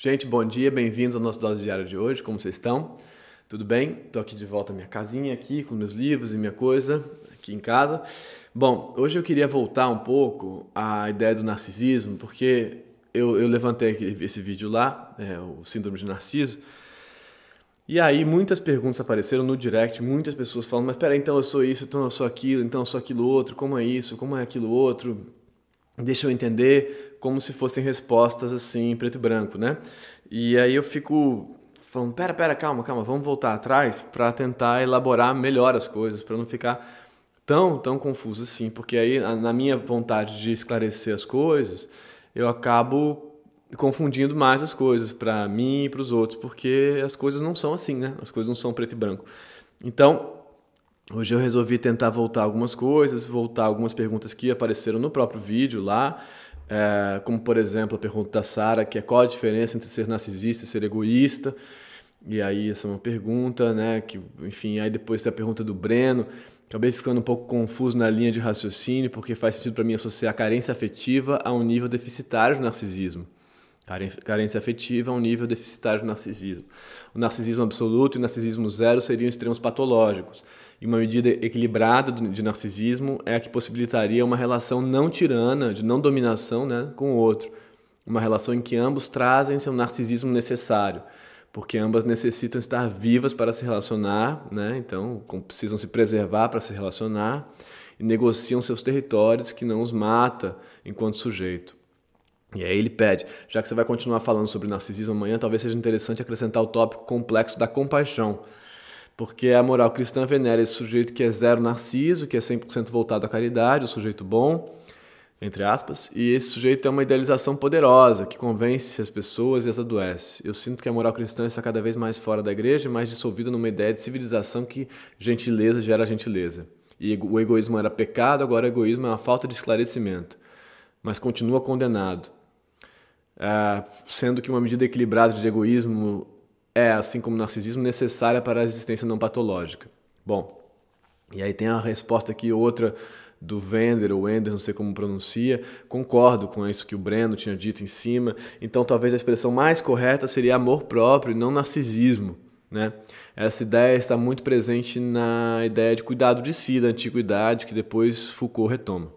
Gente, bom dia, bem-vindos ao nosso Dose Diária de hoje, como vocês estão? Tudo bem? Estou aqui de volta à minha casinha aqui, com meus livros e minha coisa, aqui em casa. Bom, hoje eu queria voltar um pouco à ideia do narcisismo, porque eu levantei esse vídeo lá, o Síndrome de Narciso, e aí muitas perguntas apareceram no direct, muitas pessoas falando, mas peraí, então eu sou isso, então eu sou aquilo, então eu sou aquilo outro, como é isso, como é aquilo outro? Deixa eu entender, como se fossem respostas assim, em preto e branco, né? E aí eu fico falando, pera, calma, vamos voltar atrás para tentar elaborar melhor as coisas, para não ficar tão confuso assim, porque aí na minha vontade de esclarecer as coisas, eu acabo confundindo mais as coisas para mim e para os outros, porque as coisas não são assim, né? As coisas não são preto e branco. Então, hoje eu resolvi tentar voltar algumas coisas, voltar algumas perguntas que apareceram no próprio vídeo lá, como por exemplo a pergunta da Sara, que é qual a diferença entre ser narcisista e ser egoísta. E aí essa é uma pergunta, né? Que, enfim, aí depois tem a pergunta do Breno. Acabei ficando um pouco confuso na linha de raciocínio, porque faz sentido para mim associar a carência afetiva a um nível deficitário de narcisismo. Carência afetiva a um nível deficitário de narcisismo. O narcisismo absoluto e o narcisismo zero seriam extremos patológicos. E uma medida equilibrada de narcisismo é a que possibilitaria uma relação não tirana, de não dominação, né, com o outro. Uma relação em que ambos trazem seu narcisismo necessário, porque ambas necessitam estar vivas para se relacionar, né, então precisam se preservar para se relacionar, e negociam seus territórios que não os mata enquanto sujeito. E aí ele pede, já que você vai continuar falando sobre narcisismo amanhã, talvez seja interessante acrescentar o tópico complexo da compaixão. Porque a moral cristã venera esse sujeito que é zero narciso, que é 100% voltado à caridade, o sujeito bom, entre aspas, e esse sujeito é uma idealização poderosa, que convence as pessoas e as adoece. Eu sinto que a moral cristã está cada vez mais fora da igreja e mais dissolvida numa ideia de civilização que gentileza gera gentileza. E o egoísmo era pecado, agora o egoísmo é uma falta de esclarecimento, mas continua condenado. Sendo que uma medida equilibrada de egoísmo é, assim como o narcisismo, necessária para a existência não patológica. Bom, e aí tem a resposta aqui, outra do Wender, ou Wender, não sei como pronuncia, concordo com isso que o Breno tinha dito em cima, então talvez a expressão mais correta seria amor próprio e não narcisismo, né? Essa ideia está muito presente na ideia de cuidado de si da antiguidade, que depois Foucault retoma.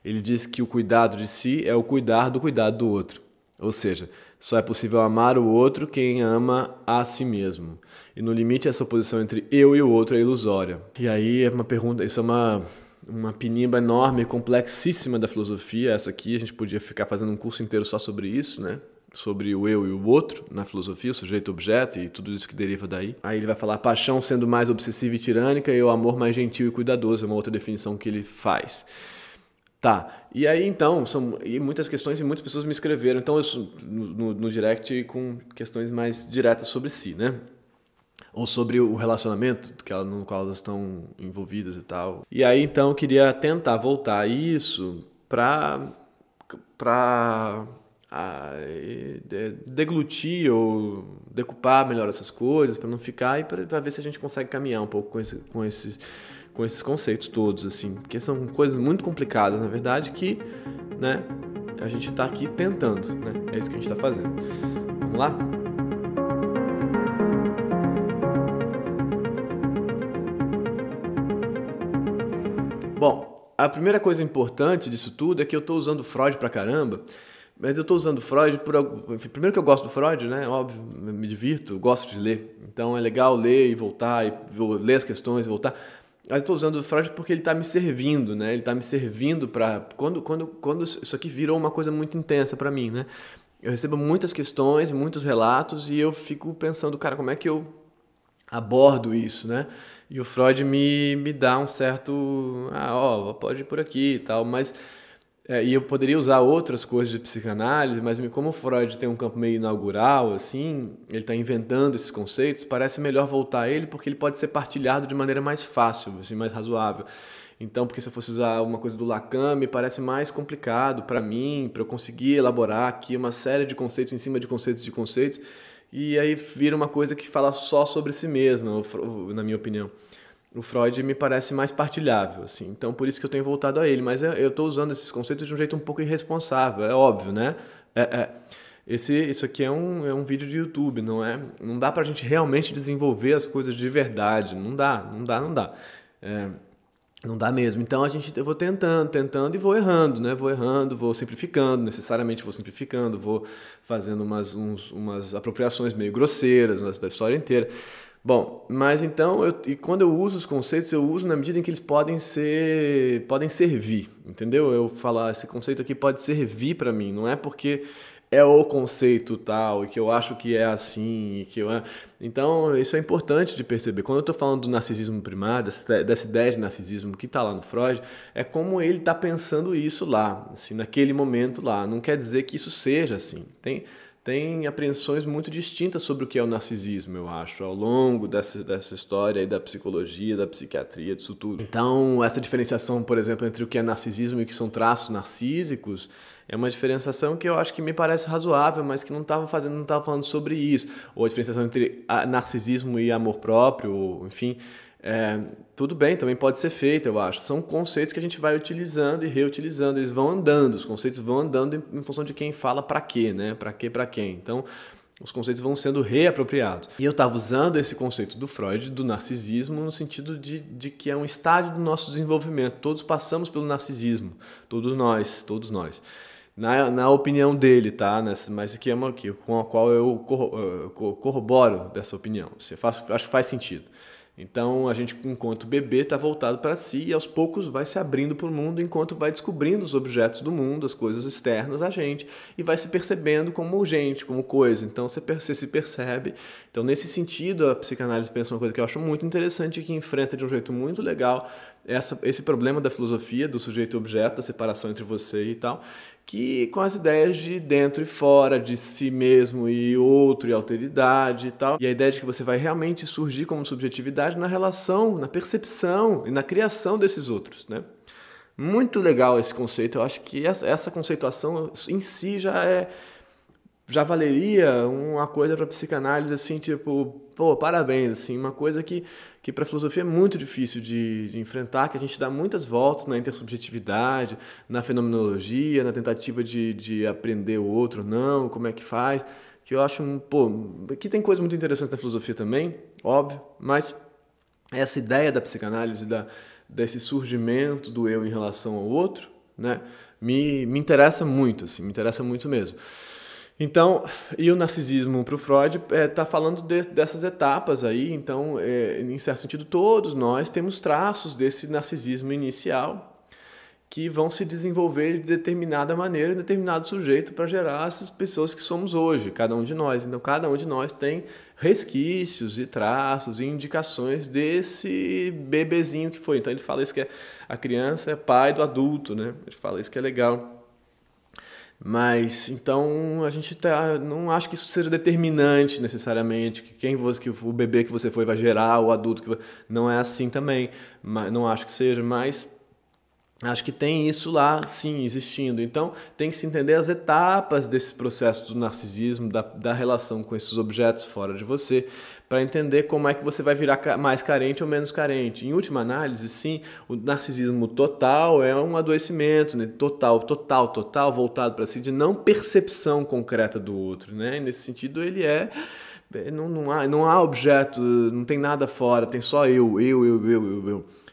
Ele diz que o cuidado de si é o cuidar do cuidado do outro. Ou seja, só é possível amar o outro quem ama a si mesmo. E no limite essa oposição entre eu e o outro é ilusória. E aí é uma pergunta, isso é uma pinimba enorme, complexíssima da filosofia. Essa aqui a gente podia ficar fazendo um curso inteiro só sobre isso, né? Sobre o eu e o outro na filosofia, o sujeito-objeto e tudo isso que deriva daí. Aí ele vai falar a paixão sendo mais obsessiva e tirânica e o amor mais gentil e cuidadoso, é uma outra definição que ele faz. Tá, e aí então, são muitas questões e muitas pessoas me escreveram, então eu no direct com questões mais diretas sobre si, né? Ou sobre o relacionamento no qual elas estão envolvidas e tal. E aí então eu queria tentar voltar a isso para deglutir ou decupar melhor essas coisas, para não ficar e para ver se a gente consegue caminhar um pouco com esses conceitos todos, assim, porque são coisas muito complicadas, na verdade, que, né, a gente está aqui tentando, né, é isso que a gente está fazendo. Vamos lá? Bom, a primeira coisa importante disso tudo é que eu estou usando Freud pra caramba, mas eu estou usando Freud primeiro que eu gosto do Freud, né, óbvio, me divirto, gosto de ler, então é legal ler e voltar, e ler as questões e voltar. Mas eu estou usando o Freud porque ele está me servindo, né? Ele está me servindo para... Quando isso aqui virou uma coisa muito intensa para mim, né? Eu recebo muitas questões, muitos relatos e eu fico pensando, cara, como é que eu abordo isso, né? E o Freud me dá um certo... pode ir por aqui e tal, mas... e eu poderia usar outras coisas de psicanálise, mas como o Freud tem um campo meio inaugural, assim, ele está inventando esses conceitos, parece melhor voltar a ele porque ele pode ser partilhado de maneira mais fácil, assim, mais razoável. Então, porque se eu fosse usar uma coisa do Lacan, me parece mais complicado para mim, para eu conseguir elaborar aqui uma série de conceitos em cima de conceitos, e aí vira uma coisa que fala só sobre si mesma, na minha opinião. O Freud me parece mais partilhável, assim. Então, por isso que eu tenho voltado a ele. Mas eu estou usando esses conceitos de um jeito um pouco irresponsável, é óbvio, né? Isso aqui é um vídeo de YouTube, não dá pra gente realmente desenvolver as coisas de verdade, não dá. É, não dá mesmo. Então eu vou tentando e vou errando, né? Vou errando, vou simplificando, necessariamente vou simplificando, vou fazendo umas apropriações meio grosseiras da história inteira. Bom, mas então, e quando eu uso os conceitos, eu uso na medida em que eles podem servir, entendeu? Eu falar, esse conceito aqui pode servir para mim, não é porque é o conceito tal, e que eu acho que é assim, e que eu... Então, isso é importante de perceber. Quando eu estou falando do narcisismo primário, dessa ideia de narcisismo que está lá no Freud, é como ele está pensando isso lá, assim, naquele momento lá. Não quer dizer que isso seja assim. Tem apreensões muito distintas sobre o que é o narcisismo, eu acho, ao longo dessa história aí da psicologia, da psiquiatria, disso tudo. Então, essa diferenciação, por exemplo, entre o que é narcisismo e o que são traços narcísicos, é uma diferenciação que eu acho que me parece razoável, mas que não estava falando sobre isso. Ou a diferenciação entre narcisismo e amor próprio, ou, enfim... tudo bem, também pode ser feito, eu acho. São conceitos que a gente vai utilizando e reutilizando, eles vão andando, os conceitos vão andando em função de quem fala para quê, né? Para quê, para quem. Então, os conceitos vão sendo reapropriados. E eu estava usando esse conceito do Freud, do narcisismo, no sentido de que é um estágio do nosso desenvolvimento. Todos passamos pelo narcisismo, todos nós. Na opinião dele, tá? Mas aqui é uma aqui, com a qual eu corroboro dessa opinião. Acho que faz sentido. Então, a gente, enquanto bebê, está voltado para si e aos poucos vai se abrindo para o mundo enquanto vai descobrindo os objetos do mundo, as coisas externas a gente, e vai se percebendo como gente, como coisa. Então, você se percebe. Então, nesse sentido, a psicanálise pensa uma coisa que eu acho muito interessante e que enfrenta de um jeito muito legal esse problema da filosofia, do sujeito-objeto, da separação entre você e tal, que com as ideias de dentro e fora, de si mesmo e outro, e alteridade e tal. E a ideia de que você vai realmente surgir como subjetividade na relação, na percepção e na criação desses outros, né? Muito legal esse conceito. Eu acho que essa conceituação em si já valeria uma coisa para psicanálise, assim, tipo, pô, parabéns, assim, uma coisa que para a filosofia é muito difícil de enfrentar, que a gente dá muitas voltas na intersubjetividade, na fenomenologia, na tentativa de aprender o outro, não, como é que faz, que eu acho, pô, que tem coisa muito interessante na filosofia também, óbvio, mas essa ideia da psicanálise, desse surgimento do eu em relação ao outro, né, me interessa muito, assim, me interessa muito mesmo. Então, e o narcisismo para o Freud está falando dessas etapas aí, então, em certo sentido, todos nós temos traços desse narcisismo inicial que vão se desenvolver de determinada maneira, em determinado sujeito para gerar essas pessoas que somos hoje, cada um de nós. Então, cada um de nós tem resquícios e traços e indicações desse bebezinho que foi. Então, ele fala isso que a criança é pai do adulto, né? Ele fala isso que é legal. Mas, então, a gente não acho que isso seja determinante necessariamente, que o bebê que você foi vai gerar, o adulto não é assim também, não acho que seja, mas acho que tem isso lá, sim, existindo. Então, tem que se entender as etapas desses processos do narcisismo, da relação com esses objetos fora de você, para entender como é que você vai virar mais carente ou menos carente. Em última análise, sim, o narcisismo total é um adoecimento, né? Total, voltado para si, de não percepção concreta do outro, né? E nesse sentido, ele não há objeto, não tem nada fora, tem só eu.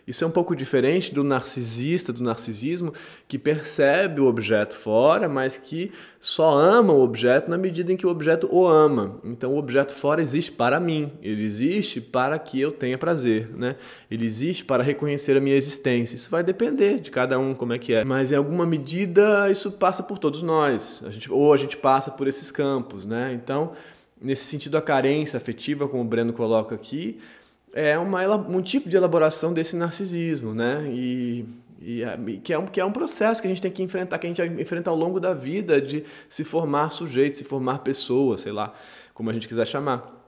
Isso é um pouco diferente do narcisista, do narcisismo, que percebe o objeto fora, mas que só ama o objeto na medida em que o objeto o ama. Então, o objeto fora existe para mim, ele existe para que eu tenha prazer, né? Ele existe para reconhecer a minha existência. Isso vai depender de cada um, como é que é. Mas, em alguma medida, isso passa por todos nós. A gente passa por esses campos, né? Então, nesse sentido, a carência afetiva, como o Breno coloca aqui, é um tipo de elaboração desse narcisismo, né? Que é um processo que a gente tem que enfrentar, que a gente enfrenta ao longo da vida, de se formar sujeito, se formar pessoa, sei lá, como a gente quiser chamar.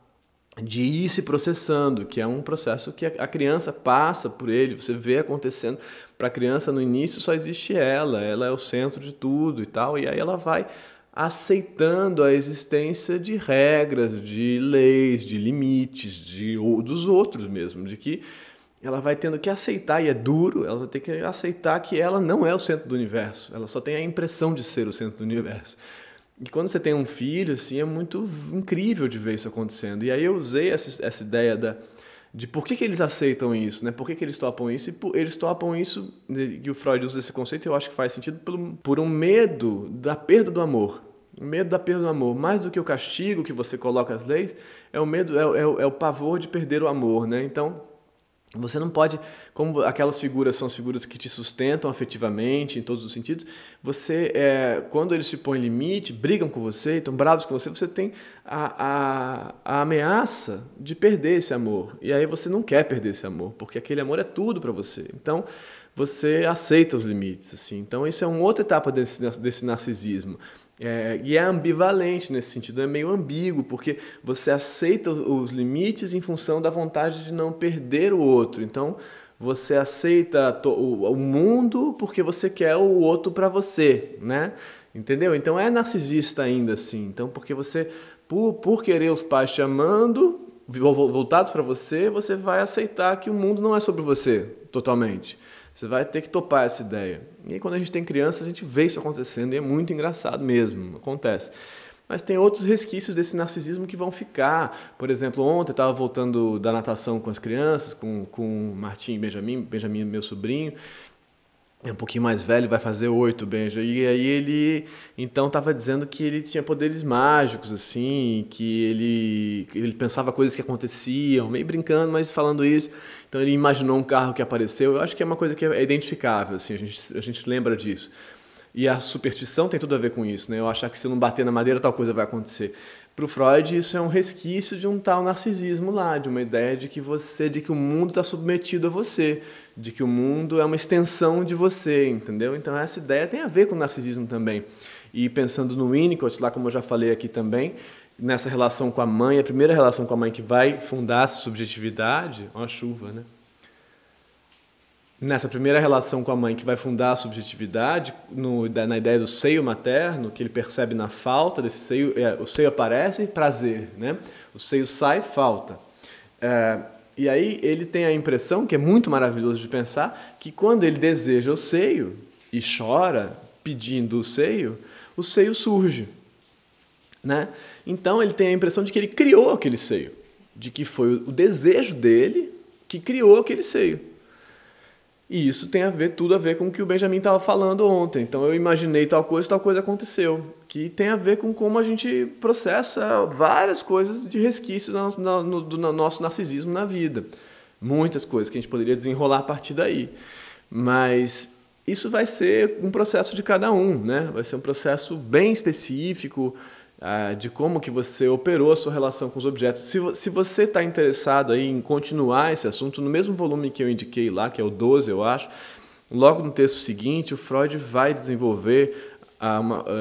De ir se processando, que é um processo que a criança passa por ele, você vê acontecendo. Para a criança, no início, só existe ela é o centro de tudo e tal, e aí ela vai aceitando a existência de regras, de leis, de limites, dos outros mesmo, de que ela vai tendo que aceitar, e é duro, ela vai ter que aceitar que ela não é o centro do universo, ela só tem a impressão de ser o centro do universo. E quando você tem um filho, assim, é muito incrível de ver isso acontecendo. E aí eu usei essa ideia de por que eles aceitam isso, né? Por que eles topam isso? Eles topam isso, e o Freud usa esse conceito, eu acho que faz sentido, por um medo da perda do amor. O medo da perda do amor, mais do que o castigo que você coloca as leis, é o medo, é o pavor de perder o amor, né? Então, você não pode, como aquelas figuras são as figuras que te sustentam afetivamente, em todos os sentidos, quando eles te põem limite, brigam com você, estão bravos com você, você tem a ameaça de perder esse amor. E aí você não quer perder esse amor, porque aquele amor é tudo para você. Então, você aceita os limites, assim. Então, isso é uma outra etapa desse narcisismo. E é ambivalente nesse sentido, é meio ambíguo, porque você aceita os limites em função da vontade de não perder o outro. Então, você aceita o mundo porque você quer o outro para você, né? Entendeu? Então, é narcisista ainda assim. Então, porque você, por querer os pais te amando, voltados para você, você vai aceitar que o mundo não é sobre você, totalmente. Você vai ter que topar essa ideia. E aí, quando a gente tem crianças, a gente vê isso acontecendo e é muito engraçado mesmo, acontece. Mas tem outros resquícios desse narcisismo que vão ficar. Por exemplo, ontem eu estava voltando da natação com as crianças, com o Martim e Benjamin, meu sobrinho, é um pouquinho mais velho, vai fazer 8, Benja. E aí ele, então, estava dizendo que ele tinha poderes mágicos, assim, que ele pensava coisas que aconteciam, meio brincando, mas falando isso. Então ele imaginou um carro que apareceu. Eu acho que é uma coisa que é identificável, assim, a gente lembra disso. E a superstição tem tudo a ver com isso, né? Eu achar que se eu não bater na madeira tal coisa vai acontecer. Para o Freud, isso é um resquício de um tal narcisismo lá, de uma ideia de que o mundo está submetido a você, de que o mundo é uma extensão de você, entendeu? Então essa ideia tem a ver com o narcisismo também. E pensando no Winnicott, lá como eu já falei aqui também, nessa relação com a mãe, a primeira relação com a mãe que vai fundar a subjetividade, ó a chuva, né? Nessa primeira relação com a mãe que vai fundar a subjetividade, na ideia do seio materno, que ele percebe na falta desse seio, o seio aparece, prazer, né? O seio sai, falta. E aí ele tem a impressão, que é muito maravilhoso de pensar, que quando ele deseja o seio e chora pedindo o seio surge, né? Então ele tem a impressão de que ele criou aquele seio, de que foi o desejo dele que criou aquele seio. E isso tem tudo a ver com o que o Benjamin estava falando ontem. Então eu imaginei tal coisa aconteceu. Que tem a ver com como a gente processa várias coisas de resquícios do nosso narcisismo na vida. Muitas coisas que a gente poderia desenrolar a partir daí. Mas isso vai ser um processo de cada um, né? Vai ser um processo bem específico, de como que você operou a sua relação com os objetos. Se você está interessado aí em continuar esse assunto, no mesmo volume que eu indiquei lá, que é o 12, eu acho, logo no texto seguinte, o Freud vai desenvolver,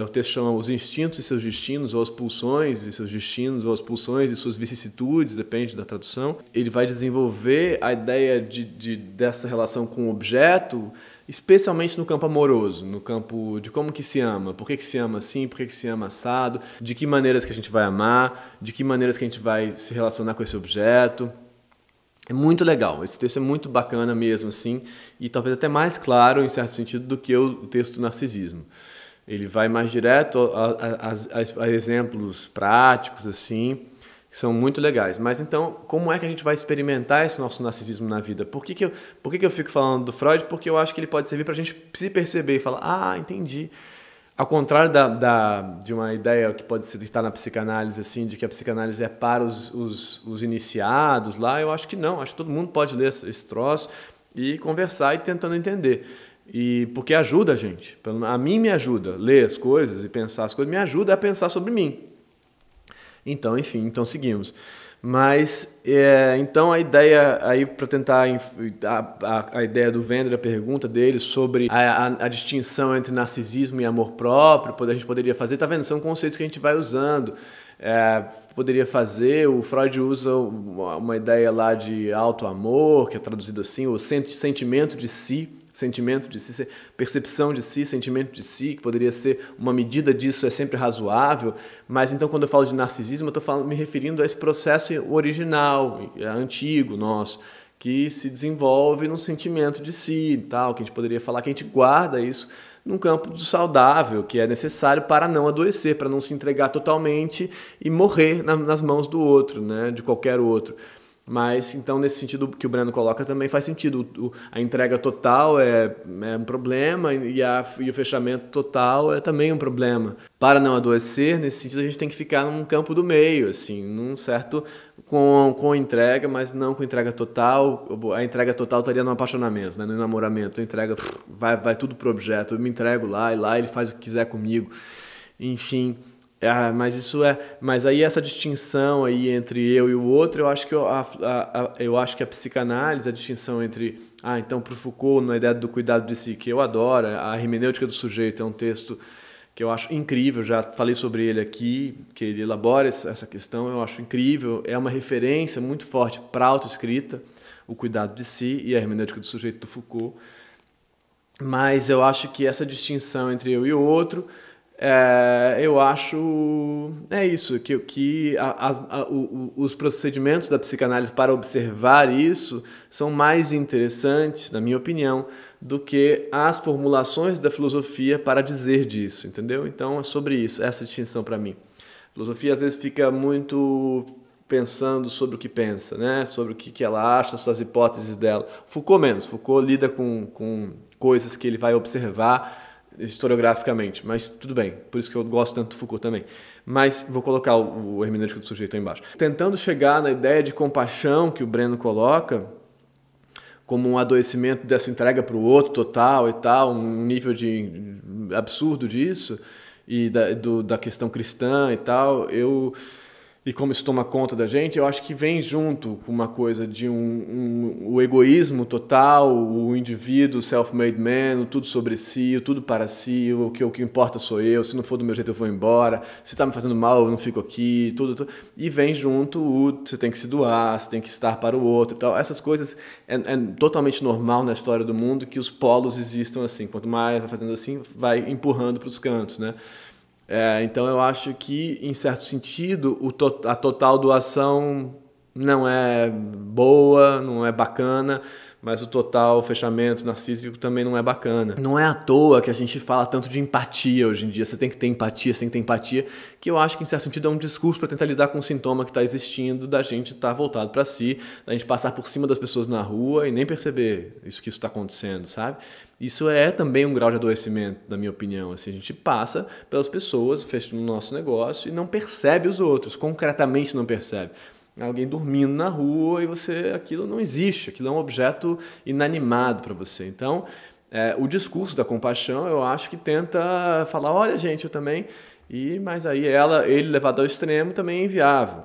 o texto chama Os Instintos e Seus Destinos, ou As Pulsões e Seus Destinos, ou As Pulsões e Suas Vicissitudes, depende da tradução. Ele vai desenvolver a ideia dessa relação com o objeto, especialmente no campo amoroso, no campo de como que se ama, por que se ama assim, por que se ama assado, de que maneiras que a gente vai amar, de que maneiras que a gente vai se relacionar com esse objeto. É muito legal, esse texto é muito bacana mesmo, assim, e talvez até mais claro, em certo sentido, do que o texto do narcisismo. Ele vai mais direto a exemplos práticos, assim, que são muito legais. Mas então, como é que a gente vai experimentar esse nosso narcisismo na vida? Por que eu fico falando do Freud? Porque eu acho que ele pode servir para a gente se perceber e falar, entendi. Ao contrário de uma ideia que pode estar na psicanálise, assim, de que a psicanálise é para os iniciados lá, eu acho que não. Acho que todo mundo pode ler esse troço e conversar e tentando entender. Porque ajuda a gente. A mim me ajuda. Ler as coisas e pensar as coisas me ajuda a pensar sobre mim. Então, enfim, seguimos. Mas, então a ideia aí para tentar a ideia do Wendler, a pergunta dele sobre a distinção entre narcisismo e amor próprio, a gente poderia fazer, tá vendo? São conceitos que a gente vai usando. Poderia fazer, o Freud usa uma ideia lá de auto-amor, que é traduzido assim, o sentimento de si, percepção de si, sentimento de si, que poderia ser uma medida disso, é sempre razoável, mas então quando eu falo de narcisismo, eu estou me referindo a esse processo original, antigo nosso, que se desenvolve no sentimento de si, tal, que a gente poderia falar que a gente guarda isso num campo do saudável, que é necessário para não adoecer, para não se entregar totalmente e morrer nas mãos do outro, né, de qualquer outro. Mas, então, nesse sentido que o Breno coloca, também faz sentido. A entrega total é um problema e o fechamento total é também um problema. Para não adoecer, nesse sentido, a gente tem que ficar num campo do meio, assim, num certo... Com entrega, mas não com entrega total. A entrega total estaria no apaixonamento, né? No enamoramento. A entrega vai tudo pro objeto. Eu me entrego lá, e lá ele faz o que quiser comigo. Enfim... mas aí essa distinção aí entre eu e o outro, eu acho que a psicanálise, a distinção entre, então para o Foucault, na ideia do cuidado de si, que eu adoro, a hermenêutica do sujeito é um texto que eu acho incrível, já falei sobre ele aqui, que ele elabora essa questão, eu acho incrível, é uma referência muito forte para a autoescrita, o cuidado de si e a hermenêutica do sujeito do Foucault, mas eu acho que essa distinção entre eu e o outro, eu acho isso, que os procedimentos da psicanálise para observar isso são mais interessantes, na minha opinião, do que as formulações da filosofia para dizer disso, entendeu? Então é sobre isso, essa distinção para mim. A filosofia às vezes fica muito pensando sobre o que pensa, né? Sobre o que ela acha, suas hipóteses dela. Foucault menos, Foucault lida com coisas que ele vai observar historiograficamente, mas tudo bem, por isso que eu gosto tanto do Foucault também. Mas vou colocar o hermenêutico do sujeito aí embaixo. Tentando chegar na ideia de compaixão que o Breno coloca, como um adoecimento dessa entrega para o outro total e tal, um nível de absurdo disso, e da questão cristã e tal, e como isso toma conta da gente, eu acho que vem junto com uma coisa de o egoísmo total, o indivíduo, o self-made man, o tudo sobre si, o tudo para si, o que importa sou eu, se não for do meu jeito eu vou embora, se está me fazendo mal eu não fico aqui, tudo. E vem junto você tem que se doar, você tem que estar para o outro e tal. Essas coisas é totalmente normal na história do mundo que os polos existam assim, quanto mais vai fazendo assim, vai empurrando para os cantos, né? Então eu acho que, em certo sentido, a total doação não é boa, não é bacana, mas o total fechamento narcísico também não é bacana. Não é à toa que a gente fala tanto de empatia hoje em dia, você tem que ter empatia, que eu acho que, em certo sentido, é um discurso para tentar lidar com o sintoma que está existindo, da gente estar voltado para si, da gente passar por cima das pessoas na rua e nem perceber que isso está acontecendo, sabe? Isso é também um grau de adoecimento, na minha opinião. Assim, a gente passa pelas pessoas, fecha no nosso negócio e não percebe os outros, concretamente não percebe. Alguém dormindo na rua e aquilo não existe, aquilo é um objeto inanimado para você. Então, o discurso da compaixão, eu acho que tenta falar, olha gente, eu também... Mas aí ele levado ao extremo também é inviável.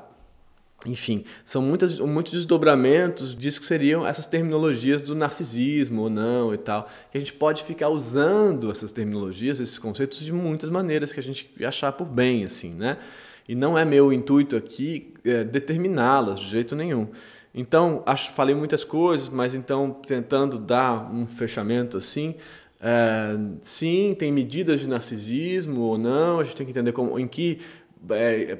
Enfim, são muitos desdobramentos disso que seriam essas terminologias do narcisismo ou não e tal, que a gente pode ficar usando essas terminologias, esses conceitos de muitas maneiras que a gente achar por bem, assim, né? E não é meu intuito aqui determiná-las de jeito nenhum. Então, falei muitas coisas, mas então tentando dar um fechamento assim, sim, tem medidas de narcisismo ou não, a gente tem que entender em que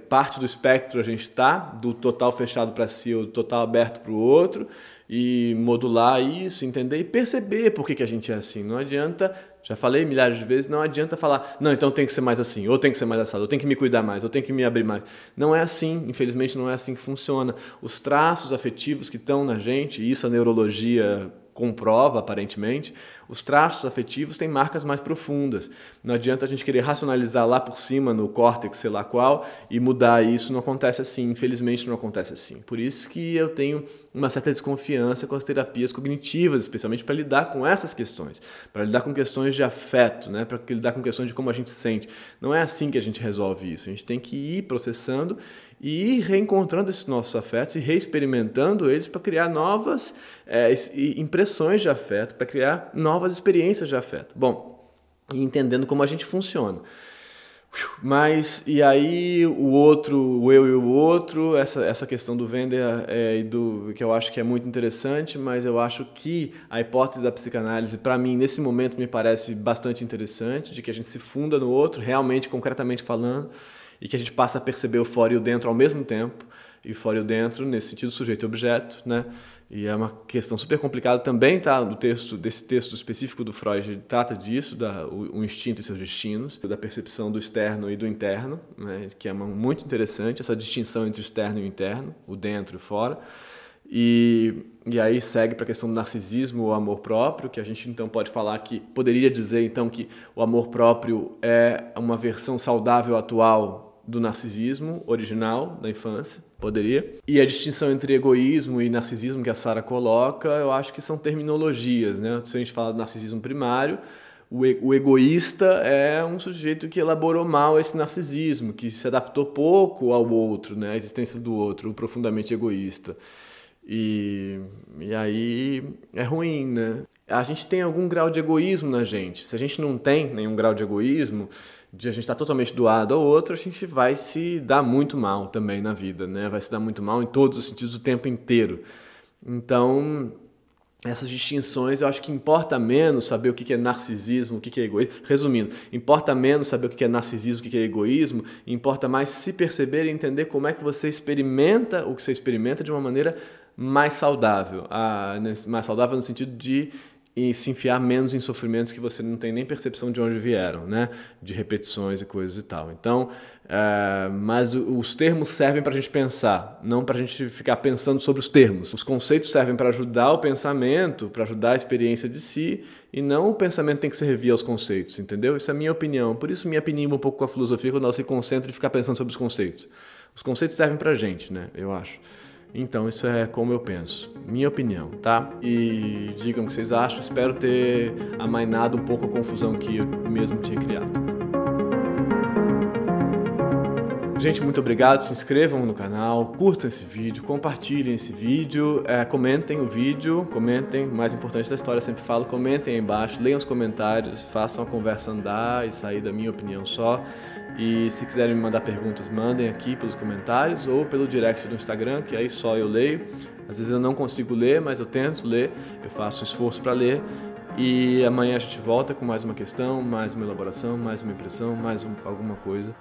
parte do espectro a gente está, do total fechado para si ou do total aberto para o outro, e modular isso, entender e perceber por que a gente é assim. Não adianta, já falei milhares de vezes, não adianta falar, não, então tem que ser mais assim, ou tem que ser mais assado, ou tem que me cuidar mais, ou tem que me abrir mais. Não é assim, infelizmente não é assim que funciona. Os traços afetivos que estão na gente, e isso a neurologia comprova, aparentemente, os traços afetivos têm marcas mais profundas. Não adianta a gente querer racionalizar lá por cima, no córtex, sei lá qual, e mudar isso. Não acontece assim, infelizmente não acontece assim. Por isso que eu tenho uma certa desconfiança com as terapias cognitivas, especialmente para lidar com essas questões, para lidar com questões de afeto, né? Para lidar com questões de como a gente sente. Não é assim que a gente resolve isso. A gente tem que ir processando e ir reencontrando esses nossos afetos e reexperimentando eles para criar novas impressões de afeto, para criar novas experiências de afeto. Bom, e entendendo como a gente funciona. Mas, e aí o eu e o outro, essa questão do Wender que eu acho que é muito interessante, mas eu acho que a hipótese da psicanálise, para mim, nesse momento, me parece bastante interessante, de que a gente se funda no outro, realmente, concretamente falando, e que a gente passa a perceber o fora e o dentro ao mesmo tempo, e o fora e o dentro, nesse sentido, sujeito e objeto, né? E é uma questão super complicada também, tá? Desse texto específico do Freud, ele trata disso, o instinto e seus destinos, da percepção do externo e do interno, né? Que é muito interessante, essa distinção entre o externo e o interno, o dentro e o fora. E aí segue para a questão do narcisismo ou amor próprio, que a gente então pode falar que, poderia dizer então que o amor próprio é uma versão saudável atual do narcisismo original da infância, poderia. E a distinção entre egoísmo e narcisismo que a Sarah coloca, eu acho que são terminologias, né? Se a gente fala do narcisismo primário, o egoísta é um sujeito que elaborou mal esse narcisismo, que se adaptou pouco ao outro, né? A existência do outro, o profundamente egoísta. E aí é ruim, né? A gente tem algum grau de egoísmo na gente. Se a gente não tem nenhum grau de egoísmo, de a gente estar totalmente doado ao outro, a gente vai se dar muito mal também na vida, né? Vai se dar muito mal em todos os sentidos o tempo inteiro. Então, essas distinções, eu acho que importa menos saber o que é narcisismo, o que é egoísmo. Resumindo, importa menos saber o que é narcisismo, o que é egoísmo, e importa mais se perceber e entender como é que você experimenta o que você experimenta de uma maneira mais saudável. Mais saudável no sentido de se enfiar menos em sofrimentos que você não tem nem percepção de onde vieram, né? De repetições e coisas e tal. Então, mas os termos servem para a gente pensar, não para a gente ficar pensando sobre os termos. Os conceitos servem para ajudar o pensamento, para ajudar a experiência de si, e não o pensamento tem que servir aos conceitos, entendeu? Isso é a minha opinião. Por isso me opinimo um pouco com a filosofia quando ela se concentra em ficar pensando sobre os conceitos. Os conceitos servem para a gente, né? Eu acho. Então, isso é como eu penso. Minha opinião, tá? E digam o que vocês acham. Espero ter amainado um pouco a confusão que eu mesmo tinha criado. Gente, muito obrigado. Se inscrevam no canal, curtam esse vídeo, compartilhem esse vídeo, comentem o vídeo, comentem, o mais importante da história, eu sempre falo, comentem aí embaixo, leiam os comentários, façam a conversa andar e sair da minha opinião só. E se quiserem me mandar perguntas, mandem aqui pelos comentários ou pelo direct do Instagram, que aí só eu leio. Às vezes eu não consigo ler, mas eu tento ler, eu faço um esforço para ler. E amanhã a gente volta com mais uma questão, mais uma elaboração, mais uma impressão, mais alguma coisa.